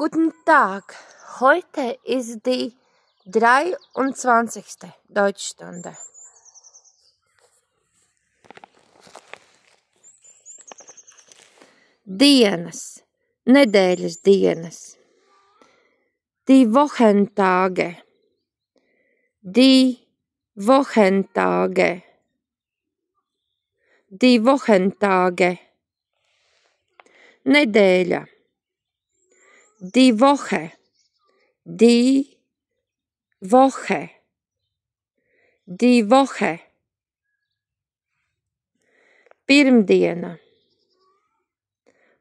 Guten Tag, heute ist die 23. Deutschstunde. Dienas, nedēļas dienas. Die Wochentage, die Wochentage, die Wochentage. Nedēļa, die Woche, die Woche, die Woche. Pirmdiena,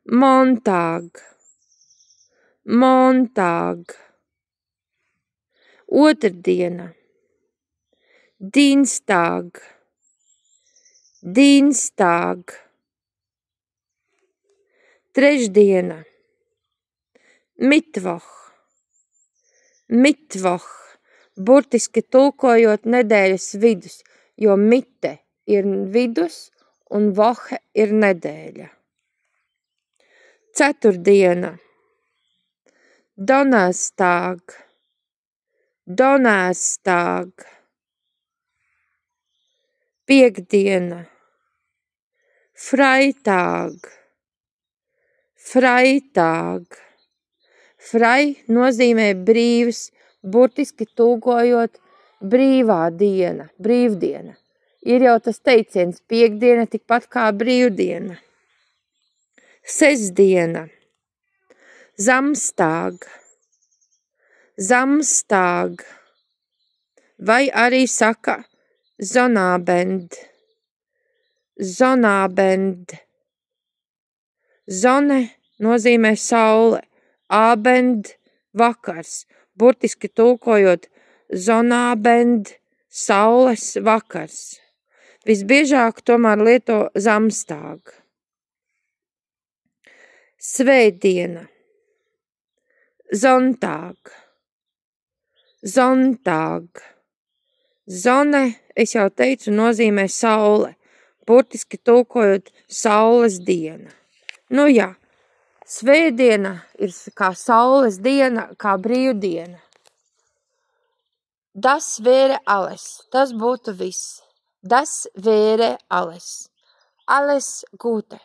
Montag, Montag. Otrdiena, Dienstag, Dienstag. Trešdiena, Mittwoch, Mittwoch, burtiski tulkojot nedēļas vidus, jo mitte ir vidus un vohe ir nedēļa. Ceturtdiena, Donnerstag, Donnerstag. Piektdiena, Freitag, Freitag. Frei nozīmē brīvs, burtiski tulkojot brīvā diena, brīvdiena. Ir jau tas teiciens piektdiena tikpat kā brīvdiena. Sestdiena, Samstag, Samstag. Vai arī saka Sonnabend, Sonnabend. Zone nozīmē saule, abend vakars, burtiski tulkojot Sonnabend saules vakars. Visbiežāk tomēr lieto Samstag. Svētdiena, Sonntag, Sonntag. Zone, es jau teicu, nozīmē saule, burtiski tulkojot saules diena. Nu jā, svētdiena ir kā saules diena, kā brīvdiena. Das wäre alles. Tas būtu viss. Das wäre alles. Alles Gute.